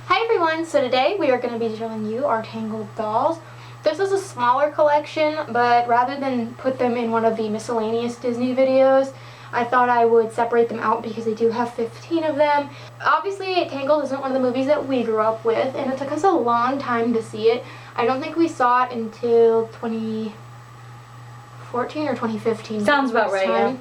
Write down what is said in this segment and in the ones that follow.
Hi everyone, so today we are going to be showing you our Tangled dolls. This is a smaller collection, but rather than put them in one of the miscellaneous Disney videos, I thought I would separate them out because they do have 15 of them. Obviously, Tangled isn't one of the movies that we grew up with, and it took us a long time to see it. I don't think we saw it until 2014 or 2015. Sounds about right, yeah.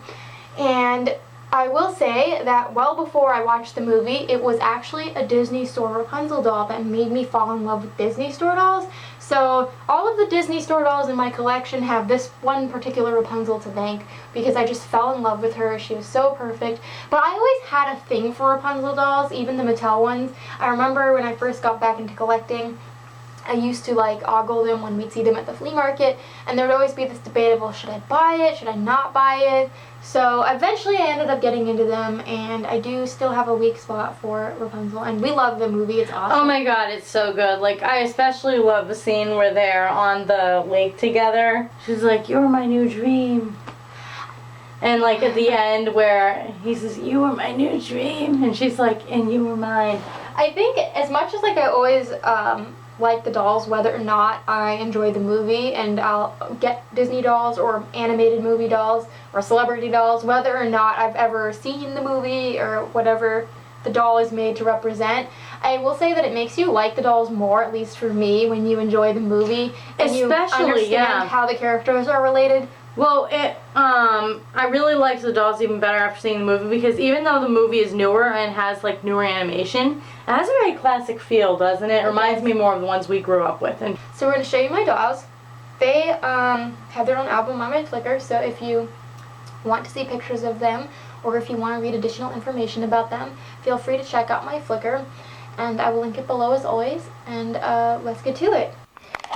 And I will say that well before I watched the movie, it was actually a Disney Store Rapunzel doll that made me fall in love with Disney Store dolls. So all of the Disney Store dolls in my collection have this one particular Rapunzel to thank because I just fell in love with her. She was so perfect. But I always had a thing for Rapunzel dolls, even the Mattel ones. I remember when I first got back into collecting, I used to ogle them when we'd see them at the flea market, and there would always be this debate of, well, should I buy it, should I not buy it? So eventually I ended up getting into them, and I do still have a weak spot for Rapunzel, and we love the movie. It's awesome. Oh my god, it's so good. I especially love the scene where they're on the lake together. She's like, "You're my new dream." And at the end where he says, "You were my new dream," and she's like, "And you were mine." I think as much as I always like the dolls, whether or not I enjoy the movie, and I'll get Disney dolls or animated movie dolls or celebrity dolls, whether or not I've ever seen the movie or whatever the doll is made to represent, I will say that it makes you like the dolls more, at least for me, when you enjoy the movie and you understand how the characters are related. Well, I really liked the dolls even better after seeing the movie because even though the movie is newer and has newer animation, it has a very classic feel, doesn't it? It reminds me more of the ones we grew up with. And so we're going to show you my dolls. They have their own album on my Flickr, so if you want to see pictures of them or if you want to read additional information about them, feel free to check out my Flickr, and I will link it below as always, and let's get to it.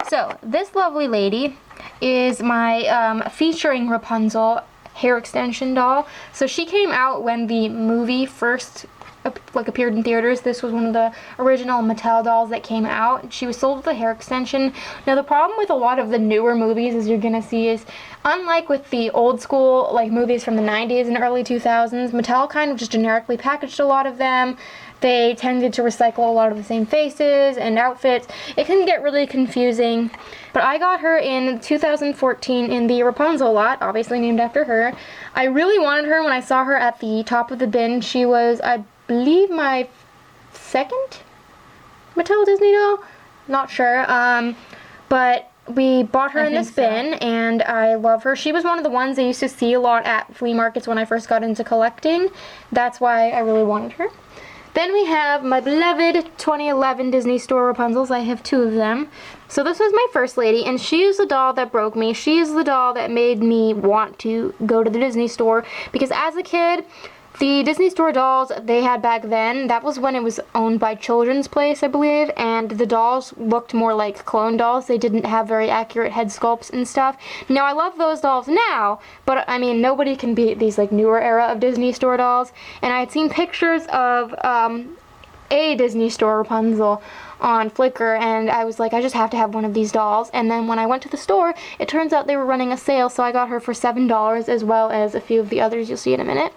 So this lovely lady is my featuring Rapunzel hair extension doll. So she came out when the movie first appeared in theaters. This was one of the original Mattel dolls that came out. She was sold with a hair extension. Now the problem with a lot of the newer movies, as you're gonna see, is unlike with the old school movies from the 90s and early 2000s, Mattel kind of just generically packaged a lot of them. They tended to recycle a lot of the same faces and outfits. It can get really confusing. But I got her in 2014 in the Rapunzel lot, obviously named after her. I really wanted her when I saw her at the top of the bin. She was, I believe, my second Mattel Disney doll? Not sure. But we bought her in this bin, and I love her. She was one of the ones I used to see a lot at flea markets when I first got into collecting. That's why I really wanted her. Then we have my beloved 2011 Disney Store Rapunzels. I have two of them. So this was my first lady, and she is the doll that broke me. She is the doll that made me want to go to the Disney store, because as a kid, the Disney Store dolls they had back then, that was when it was owned by Children's Place, I believe, and the dolls looked more like clone dolls. They didn't have very accurate head sculpts and stuff. Now, I love those dolls now, but I mean, nobody can beat these newer era of Disney Store dolls. And I had seen pictures of a Disney Store Rapunzel on Flickr, and I was like, I just have to have one of these dolls. And then when I went to the store, it turns out they were running a sale, so I got her for $7, as well as a few of the others you'll see in a minute.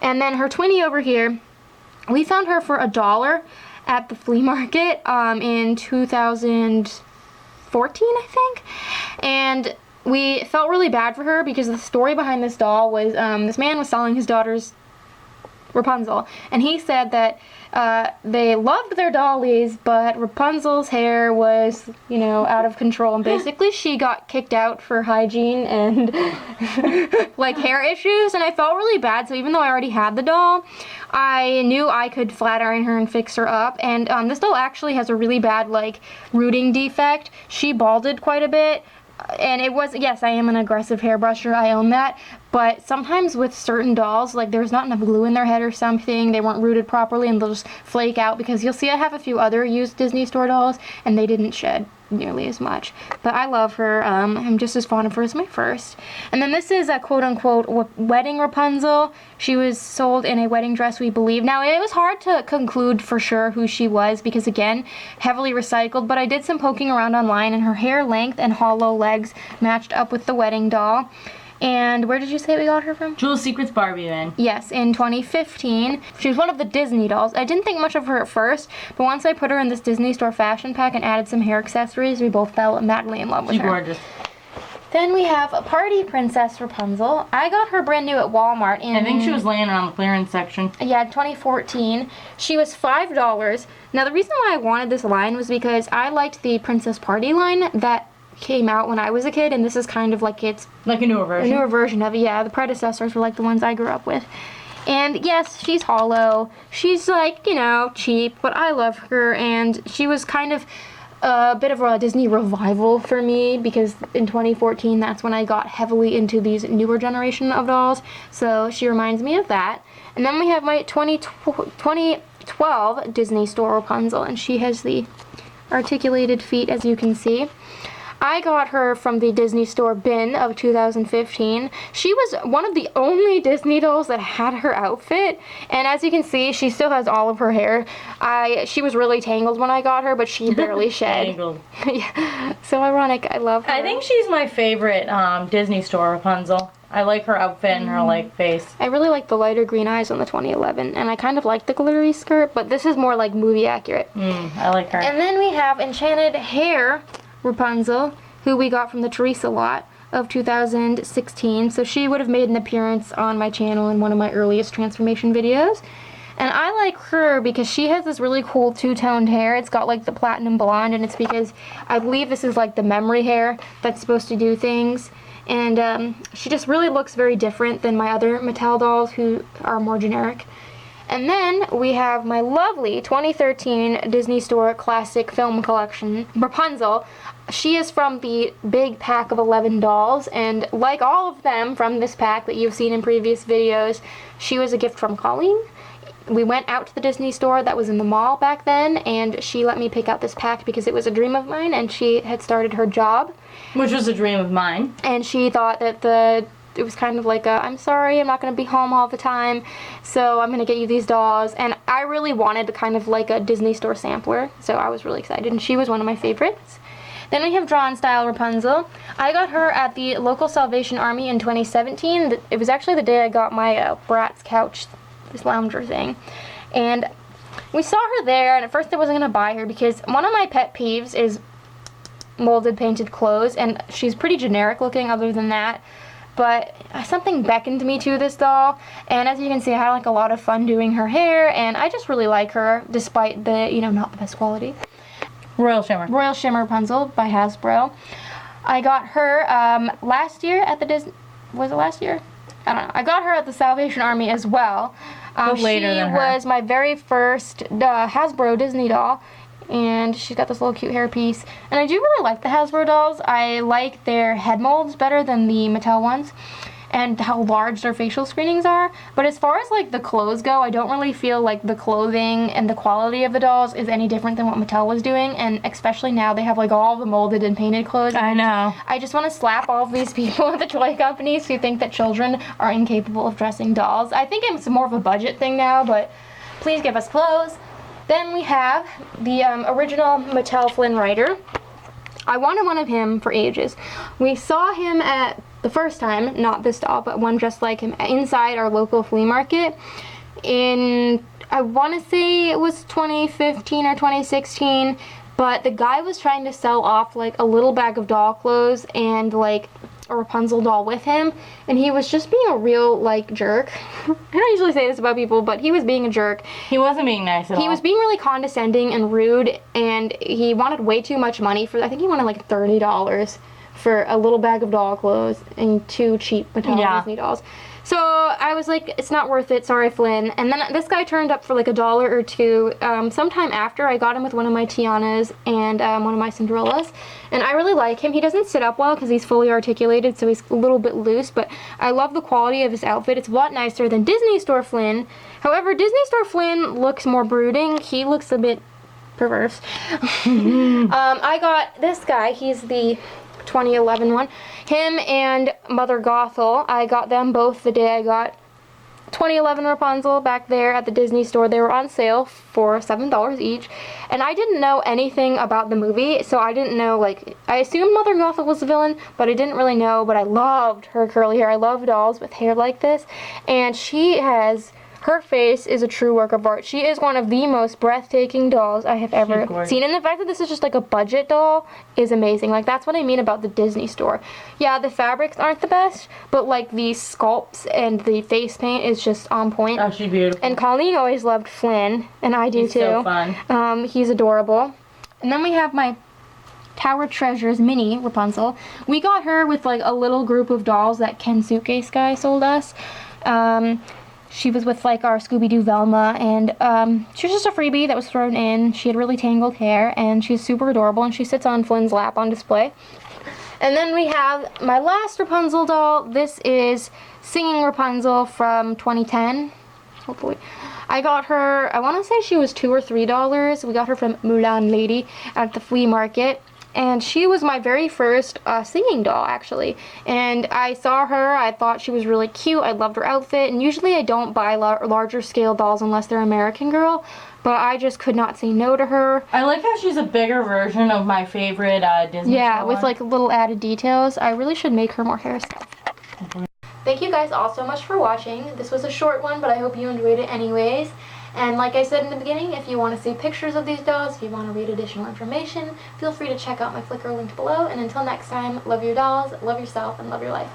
And then her twinnie over here, we found her for $1 at the flea market in 2014, I think. And we felt really bad for her because the story behind this doll was this man was selling his daughter's Rapunzel, and he said that they loved their dollies, but Rapunzel's hair was, out of control, and basically she got kicked out for hygiene and hair issues, and I felt really bad. So even though I already had the doll, I knew I could flat iron her and fix her up. And this doll actually has a really bad rooting defect. She balded quite a bit. And it was, yes, I am an aggressive hairbrusher, I own that, but sometimes with certain dolls, there's not enough glue in their head or something, they weren't rooted properly, and they'll just flake out, because you'll see I have a few other used Disney Store dolls, and they didn't shed nearly as much. But I love her. I'm just as fond of her as my first. And then this is a quote-unquote wedding Rapunzel. She was sold in a wedding dress, we believe. Now, it was hard to conclude for sure who she was because, again, heavily recycled, but I did some poking around online, and her hair length and hollow legs matched up with the wedding doll. And where did you say we got her from? Jewel Secrets Barbie Van. Yes, in 2015. She was one of the Disney dolls. I didn't think much of her at first, but once I put her in this Disney Store fashion pack and added some hair accessories, we both fell madly in love with She's her. gorgeous. Then we have a Party Princess Rapunzel. I got her brand new at Walmart in... I think she was laying around the clearance section. Yeah, 2014. She was $5. Now, the reason why I wanted this line was because I liked the Princess Party line that came out when I was a kid, and this is kind of like its... Like a newer version. A newer version of it, yeah. The predecessors were like the ones I grew up with. And yes, she's hollow. She's like, you know, cheap, but I love her, and she was kind of a bit of a Disney revival for me because in 2014 that's when I got heavily into these newer generation of dolls, so she reminds me of that. And then we have my 2012 Disney Store Rapunzel, and she has the articulated feet, as you can see. I got her from the Disney Store bin of 2015. She was one of the only Disney dolls that had her outfit, and as you can see, she still has all of her hair. She was really tangled when I got her, but she barely shed. Tangled. Yeah. So ironic. I love her. I think she's my favorite Disney Store Rapunzel. I like her outfit and her like face. I really like the lighter green eyes on the 2011, and I kind of like the glittery skirt, but this is more like movie accurate. I like her. And then we have Enchanted Hair Rapunzel, who we got from the Teresa lot of 2016. So she would have made an appearance on my channel in one of my earliest transformation videos. And I like her because she has this really cool two-toned hair. It's got like the platinum blonde, and it's because I believe this is like the memory hair that's supposed to do things. And she just really looks very different than my other Mattel dolls who are more generic. And then we have my lovely 2013 Disney Store Classic Film Collection, Rapunzel. She is from the big pack of 11 dolls, and like all of them from this pack that you've seen in previous videos, she was a gift from Colleen. We went out to the Disney Store that was in the mall back then, and she let me pick out this pack because it was a dream of mine, and she had started her job. Which was a dream of mine. And she thought that it was kind of like I'm sorry, I'm not going to be home all the time, so I'm going to get you these dolls. And I really wanted kind of like a Disney Store sampler, so I was really excited, and she was one of my favorites. Then we have Drawn Style Rapunzel. I got her at the local Salvation Army in 2017. It was actually the day I got my Bratz couch, this lounger thing. And we saw her there, and at first I wasn't going to buy her because one of my pet peeves is molded painted clothes, and she's pretty generic looking other than that. But something beckoned me to this doll, and as you can see, I had like a lot of fun doing her hair, and I just really like her despite the, not the best quality. Royal Shimmer. Royal Shimmer Rapunzel by Hasbro. I got her last year at the Disney... Was it last year? I don't know. I got her at the Salvation Army as well. Later than her. She was my very first Hasbro Disney doll, and she's got this little cute hairpiece. And I do really like the Hasbro dolls. I like their head molds better than the Mattel ones, and how large their facial screenings are. But as far as like the clothes go, I don't really feel like the clothing and the quality of the dolls is any different than what Mattel was doing, and especially now they have like all the molded and painted clothes. I know. I just want to slap all of these people at the toy companies who think that children are incapable of dressing dolls. I think it's more of a budget thing now, but please give us clothes. Then we have the original Mattel Flynn Rider. I wanted one of him for ages. We saw him at the first time, not this doll, but one just like him, inside our local flea market in, I want to say it was 2015 or 2016, but the guy was trying to sell off like a little bag of doll clothes and like a Rapunzel doll with him, and he was just being a real like jerk. I don't usually say this about people, but he was being a jerk. He wasn't being nice at all. He was being really condescending and rude, and he wanted way too much money for, I think he wanted like $30 for a little bag of doll clothes and 2 cheap Mattel Disney dolls. So I was like, it's not worth it, sorry Flynn. And then this guy turned up for like $1 or $2 sometime after. I got him with one of my Tianas and one of my Cinderellas, and I really like him. He doesn't sit up well because he's fully articulated, so he's a little bit loose, but I love the quality of his outfit. It's a lot nicer than Disney Store Flynn. However, Disney Store Flynn looks more brooding. He looks a bit perverse. I got this guy. He's the 2011 one. Him and Mother Gothel, I got them both the day I got 2011 Rapunzel back there at the Disney Store. They were on sale for $7 each. And I didn't know anything about the movie, so I didn't know, like, I assumed Mother Gothel was the villain, but I didn't really know. But I loved her curly hair. I love dolls with hair like this. And her face is a true work of art. She is one of the most breathtaking dolls I have ever seen. And the fact that this is just like a budget doll is amazing. Like, that's what I mean about the Disney Store. Yeah, the fabrics aren't the best, but like the sculpts and the face paint is just on point. Oh, she's beautiful. And Colleen always loved Flynn, and I do He's too. so fun. He's adorable. And then we have my Tower Treasures mini Rapunzel. We got her with like a little group of dolls that Ken Suitcase guy sold us. She was with like our Scooby-Doo Velma, and she was just a freebie that was thrown in. She had really tangled hair, and she's super adorable, and she sits on Flynn's lap on display. And then we have my last Rapunzel doll. This is Singing Rapunzel from 2010, hopefully. I got her, I want to say she was $2 or $3. We got her from Mulan Lady at the flea market. And she was my very first singing doll, actually. And I saw her, I thought she was really cute, I loved her outfit, and usually I don't buy larger scale dolls unless they're American Girl, but I just could not say no to her. I like how she's a bigger version of my favorite Disney Yeah, with one. like little added details. I really should make her more hairstyles. Thank you guys all so much for watching. This was a short one, but I hope you enjoyed it anyways. And like I said in the beginning, if you want to see pictures of these dolls, if you want to read additional information, feel free to check out my Flickr linked below. And until next time, love your dolls, love yourself, and love your life.